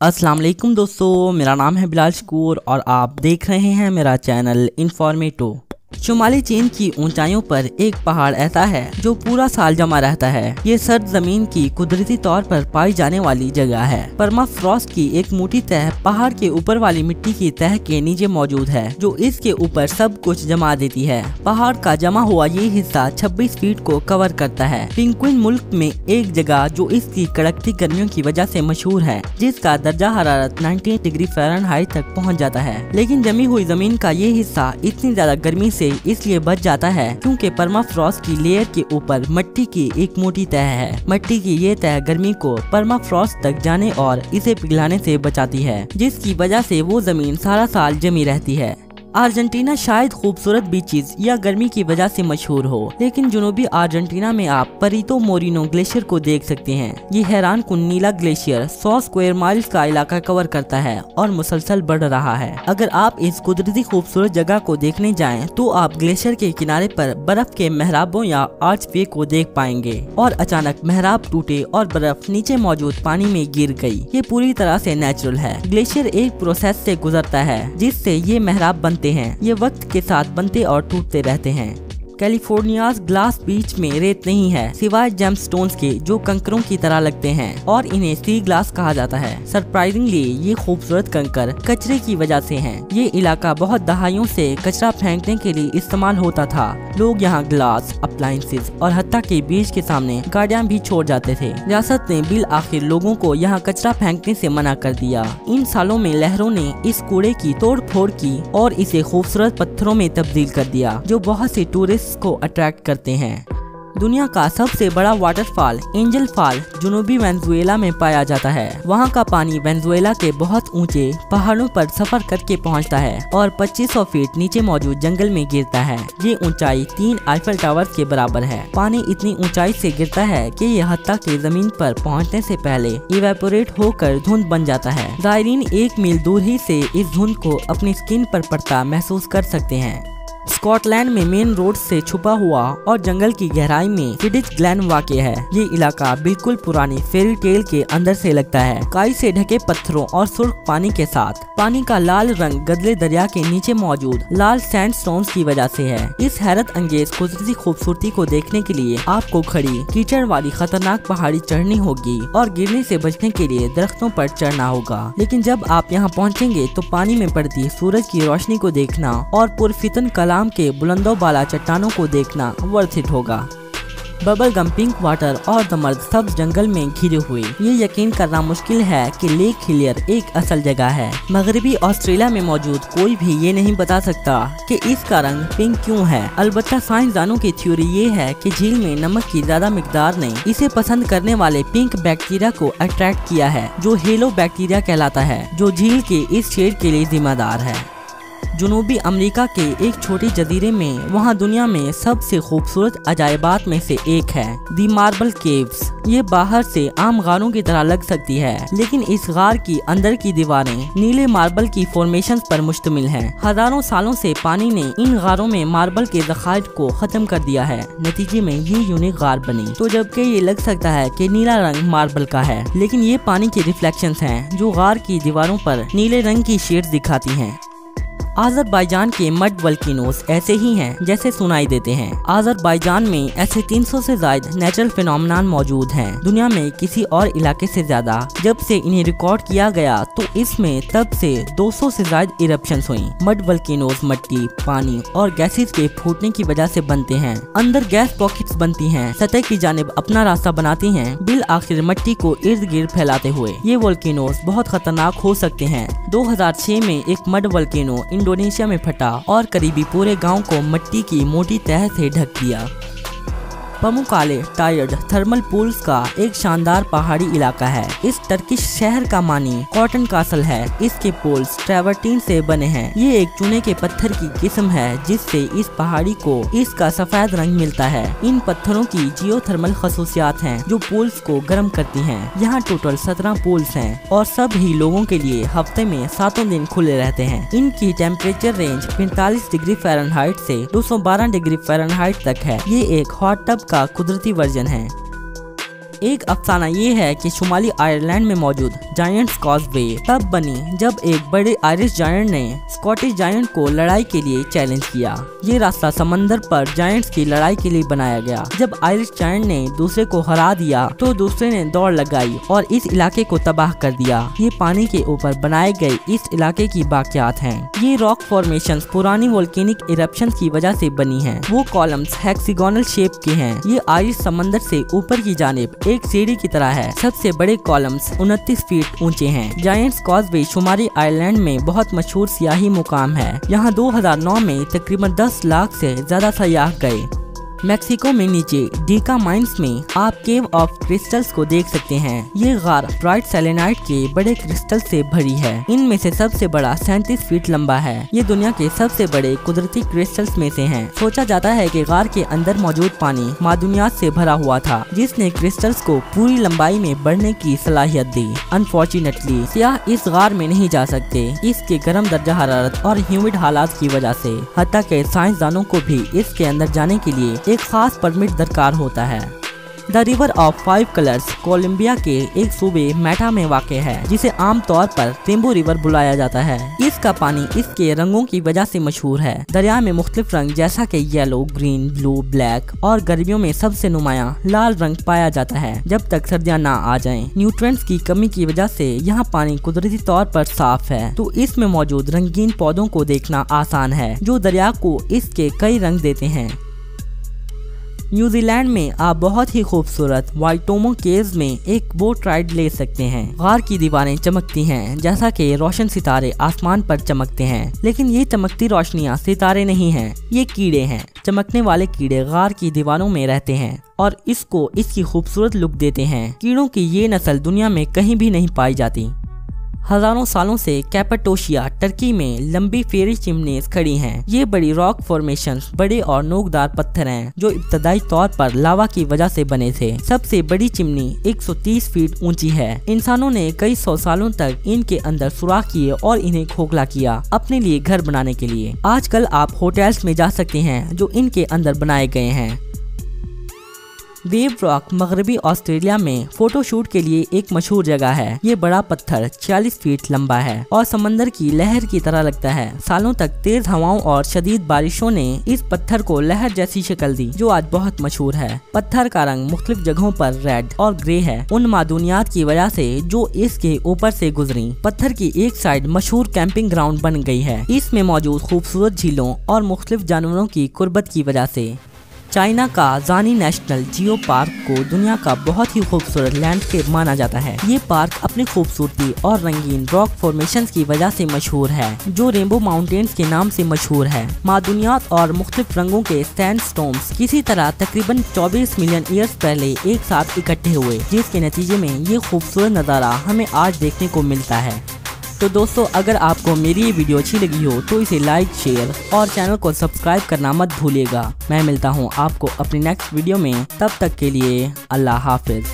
अस्सलाम वालेकुम दोस्तों, मेरा नाम है बिलाल शकूर और आप देख रहे हैं मेरा चैनल इन्फॉर्मेटो। शुमाली चीन की ऊंचाइयों पर एक पहाड़ ऐसा है जो पूरा साल जमा रहता है। ये सर्द जमीन की कुदरती तौर पर पाई जाने वाली जगह है। परमाफ्रॉस्ट की एक मोटी तह पहाड़ के ऊपर वाली मिट्टी की तह के नीचे मौजूद है, जो इसके ऊपर सब कुछ जमा देती है। पहाड़ का जमा हुआ ये हिस्सा 26 फीट को कवर करता है। पेंगुइन मुल्क में एक जगह जो इसकी कड़कती गर्मियों की वजह से मशहूर है, जिसका दर्जा हरारत 19 डिग्री फ़ारेनहाइट तक पहुँच जाता है। लेकिन जमी हुई जमीन का ये हिस्सा इतनी ज्यादा गर्मी से इसलिए बच जाता है क्योंकि परमाफ्रॉस्ट की लेयर के ऊपर मिट्टी की एक मोटी तह है। मिट्टी की ये तह गर्मी को परमाफ्रॉस्ट तक जाने और इसे पिघलाने से बचाती है, जिसकी वजह से वो जमीन सारा साल जमी रहती है। अर्जेंटीना शायद खूबसूरत बीचेस या गर्मी की वजह से मशहूर हो, लेकिन जनूबी अर्जेंटीना में आप परीतो मोरिनो ग्लेशियर को देख सकते हैं। ये हैरान कुन नीला ग्लेशियर 100 स्क्वायर माइल्स का इलाका कवर करता है और मुसलसल बढ़ रहा है। अगर आप इस कुदरती खूबसूरत जगह को देखने जाएं, तो आप ग्लेशियर के किनारे पर बर्फ के मेहराबों या आर्चवे को देख पाएंगे और अचानक मेहराब टूटे और बर्फ नीचे मौजूद पानी में गिर गई। ये पूरी तरह से नेचुरल है। ग्लेशियर एक प्रोसेस से गुजरता है जिससे ये मेहराब बनते हैं। ये वक्त के साथ बनते और टूटते रहते हैं। कैलिफोर्नियाज ग्लास बीच में रेत नहीं है सिवाय जेमस्टोन्स के, जो कंकरों की तरह लगते हैं और इन्हें सी ग्लास कहा जाता है। सरप्राइजिंगली ये खूबसूरत कंकर कचरे की वजह से हैं। ये इलाका बहुत दहाइयों से कचरा फेंकने के लिए इस्तेमाल होता था। लोग यहाँ ग्लास, अप्लायंसेस और हत्ता के बीच के सामने गाड़ियाँ भी छोड़ जाते थे। रियासत ने बिल आखिर लोगों को यहाँ कचरा फेंकने से मना कर दिया। इन सालों में लहरों ने इस कूड़े की तोड़ फोड़ की और इसे खूबसूरत पत्थरों में तब्दील कर दिया, जो बहुत से टूरिस्ट को अट्रैक्ट करते हैं। दुनिया का सबसे बड़ा वाटरफॉल एंजल फॉल जुनूबी वेनेजुएला में पाया जाता है। वहाँ का पानी वेनेजुएला के बहुत ऊंचे पहाड़ों पर सफर करके पहुँचता है और 2500 फीट नीचे मौजूद जंगल में गिरता है। ये ऊंचाई 3 आईफल टावर्स के बराबर है। पानी इतनी ऊंचाई से गिरता है कि ये हत्ता के जमीन पर पहुँचने से पहले इवेपोरेट होकर धुंध बन जाता है। ज़ायरीन 1 मील दूर ही से इस धुंध को अपनी स्किन पर पड़ता महसूस कर सकते हैं। स्कॉटलैंड में मेन रोड से छुपा हुआ और जंगल की गहराई में फिडिच ग्लेन वाक़ है। ये इलाका बिल्कुल पुरानी फेरी टेल के अंदर से लगता है, काई से ढके पत्थरों और सुर्ख पानी के साथ। पानी का लाल रंग गदले दरिया के नीचे मौजूद लाल सैंडस्टोन्स की वजह से है। इस हैरत अंगेज कुदरती खूबसूरती को देखने के लिए आपको खड़ी कीचड़ वाली खतरनाक पहाड़ी चढ़नी होगी और गिरने से बचने के लिए दरख्तों पर चढ़ना होगा। लेकिन जब आप यहाँ पहुँचेंगे तो पानी में पड़ती सूरज की रोशनी को देखना और पुरफितन कलाम के बुलंदों बाला चट्टानों को देखना वर्थ इट होगा। बबल गम, पिंक वाटर और दमर्द सब्ज जंगल में घिरे हुए। ये यकीन करना मुश्किल है कि लेक हिलियर एक असल जगह है। मगरबी ऑस्ट्रेलिया में मौजूद कोई भी ये नहीं बता सकता कि इसका रंग पिंक क्यों है। अलबत्ता साइंसदानों की थ्योरी ये है कि झील में नमक की ज्यादा मिकदार ने इसे पसंद करने वाले पिंक बैक्टीरिया को अट्रैक्ट किया है, जो हेलो बैक्टीरिया कहलाता है, जो झील के इस शेड के लिए जिम्मेदार है। जनूबी अमेरिका के एक छोटे जजीरे में वहाँ दुनिया में सबसे खूबसूरत अजायबात में से एक है दी मार्बल केव्स। ये बाहर से आम गारों की तरह लग सकती है, लेकिन इस गार की अंदर की दीवारें नीले मार्बल की फॉर्मेशंस पर मुश्तमिल हैं। हजारों सालों से पानी ने इन गारों में मार्बल के ज़खायर को खत्म कर दिया है। नतीजे में ये यूनिक गार बनी। तो जबकि ये लग सकता है कि नीला रंग मार्बल का है, लेकिन ये पानी के रिफ्लेक्शंस हैं जो गार की दीवारों पर नीले रंग की शेड्स दिखाती हैं। अज़रबैजान के मड वल्केनोस ऐसे ही हैं जैसे सुनाई देते हैं। अज़रबैजान में ऐसे 300 से ज्यादा नेचुरल फिनोमेनन मौजूद हैं, दुनिया में किसी और इलाके से ज्यादा। जब से इन्हें रिकॉर्ड किया गया तो इसमें तब से 200 से ज्यादा इरप्शंस हुई। मड वल्केनोस मिट्टी, पानी और गैसेस के फूटने की वजह से बनते हैं। अंदर गैस पॉकेट्स बनती हैं, सतह की जानिब अपना रास्ता बनाती हैं, बिल आखिर मिट्टी को इर्द गिर्द फैलाते हुए। ये वल्केनोस बहुत खतरनाक हो सकते हैं। 2006 में एक मड वल्केनो इंडोनेशिया में फटा और करीबी पूरे गांव को मिट्टी की मोटी तह से ढक दिया। पमुकाले टायर्ड थर्मल पूल्स का एक शानदार पहाड़ी इलाका है। इस टर्किश शहर का मानी कॉटन कासल है। इसके पोल्स ट्रैवर्टीन से बने हैं। ये एक चूने के पत्थर की किस्म है जिससे इस पहाड़ी को इसका सफेद रंग मिलता है। इन पत्थरों की जियोथर्मल खसूसियात हैं जो पूल्स को गर्म करती हैं। यहाँ टोटल 17 पूल्स हैं और सभी लोगों के लिए हफ्ते में 7 दिन खुले रहते हैं। इनकी टेम्परेचर रेंज 45 डिग्री फ़ारेनहाइट से 212 डिग्री फ़ारेनहाइट तक है। ये एक हॉट टब का कुदरती वर्जन है। एक अफसाना ये है कि शुमाली आयरलैंड में मौजूद जायंट्स कॉजवे तब बनी जब एक बड़े आयरिश जायंट ने स्कॉटिश जायंट को लड़ाई के लिए चैलेंज किया। ये रास्ता समंदर पर जायंट्स की लड़ाई के लिए बनाया गया। जब आयरिश जायंट ने दूसरे को हरा दिया तो दूसरे ने दौड़ लगाई और इस इलाके को तबाह कर दिया। ये पानी के ऊपर बनाए गए इस इलाके की बाकियात हैं। ये रॉक फॉर्मेशंस पुरानी वोल्केनिक इरप्शंस की वजह से बनी हैं। वो कॉलम्स हेक्सागोनल शेप के हैं। ये आयरिश समंदर से ऊपर की जानिब एक सीढ़ी की तरह है। सबसे बड़े कॉलम्स 29 फीट ऊंचे हैं। जायंट्स कॉजवे शुमाली आयरलैंड में बहुत मशहूर सियाही मुकाम है। यहाँ 2009 में तकरीबन 10 लाख से ज्यादा सयाह गए। मेक्सिको में नीचे डीका माइंस में आप केव ऑफ क्रिस्टल्स को देख सकते हैं। ये गार ब्राइट सेलेनाइट के बड़े क्रिस्टल से भरी है। इनमें से सबसे बड़ा 37 फीट लंबा है। ये दुनिया के सबसे बड़े कुदरती क्रिस्टल्स में से हैं। सोचा जाता है कि गार के अंदर मौजूद पानी मादुनियात से भरा हुआ था, जिसने क्रिस्टल्स को पूरी लंबाई में बढ़ने की सलाहियत दी। अनफॉर्चुनेटली सियाह इस गार में नहीं जा सकते, इसके गर्म दर्जा हरारत और ह्यूमिड हालात की वजह से। हत्ता के साइंसदानों को भी इसके अंदर जाने के लिए एक खास परमिट दरकार होता है। The river of 5 colours Colombia के एक सूबे मेटा में वाक़ है, जिसे आमतौर पर रेनबो रिवर बुलाया जाता है। इसका पानी इसके रंगों की वजह से मशहूर है। दरिया में मुख्तलिफ रंग जैसा कि येलो, ग्रीन, ब्लू, ब्लैक और गर्मियों में सबसे नुमाया लाल रंग पाया जाता है जब तक सर्दियां ना आ जाएं। न्यूट्रिएंट्स की कमी की वजह से यहाँ पानी कुदरती तौर पर साफ है, तो इसमें मौजूद रंगीन पौधों को देखना आसान है जो दरिया को इसके कई रंग देते हैं। न्यूजीलैंड में आप बहुत ही खूबसूरत वाइटोमो केव्स में एक बोट राइड ले सकते हैं। गार की दीवारें चमकती हैं जैसा कि रोशन सितारे आसमान पर चमकते हैं, लेकिन ये चमकती रोशनियां सितारे नहीं हैं, ये कीड़े हैं। चमकने वाले कीड़े गार की दीवारों में रहते हैं और इसको इसकी खूबसूरत लुक देते हैं। कीड़ों की ये नस्ल दुनिया में कहीं भी नहीं पाई जाती। हजारों सालों से कैपाडोशिया टर्की में लंबी फेरी चिमनीज खड़ी हैं। ये बड़ी रॉक फॉर्मेशंस बड़े और नोकदार पत्थर हैं जो इब्तदाई तौर पर लावा की वजह से बने थे। सबसे बड़ी चिमनी 130 फीट ऊंची है। इंसानों ने कई 100 सालों तक इनके अंदर सुराख किए और इन्हें खोखला किया अपने लिए घर बनाने के लिए। आजकल आप होटल्स में जा सकते हैं जो इनके अंदर बनाए गए हैं। वेव रॉक मगरबी ऑस्ट्रेलिया में फोटोशूट के लिए एक मशहूर जगह है। ये बड़ा पत्थर 46 फीट लंबा है और समंदर की लहर की तरह लगता है। सालों तक तेज हवाओं और शदीद बारिशों ने इस पत्थर को लहर जैसी शक्ल दी जो आज बहुत मशहूर है। पत्थर का रंग मुख्तलिफ जगहों पर रेड और ग्रे है, उन मादूनियात की वजह से जो इसके ऊपर से गुजरी। पत्थर की एक साइड मशहूर कैंपिंग ग्राउंड बन गई है, इसमें मौजूद खूबसूरत झीलों और मुख्तलिफ जानवरों की कुर्बत की वजह से। चाइना का जानी नेशनल जियो पार्क को दुनिया का बहुत ही खूबसूरत लैंडस्केप माना जाता है। ये पार्क अपनी खूबसूरती और रंगीन रॉक फॉर्मेशंस की वजह से मशहूर है, जो रेनबो माउंटेन्स के नाम से मशहूर है। मादुनियात और मुख्तलिफ रंगों के सैंडस्टोन्स किसी तरह तकरीबन 24 मिलियन ईयर्स पहले एक साथ इकट्ठे हुए, जिसके नतीजे में ये खूबसूरत नज़ारा हमें आज देखने को मिलता है। तो दोस्तों, अगर आपको मेरी ये वीडियो अच्छी लगी हो तो इसे लाइक, शेयर और चैनल को सब्सक्राइब करना मत भूलिएगा। मैं मिलता हूँ आपको अपनी नेक्स्ट वीडियो में, तब तक के लिए अल्लाह हाफिज।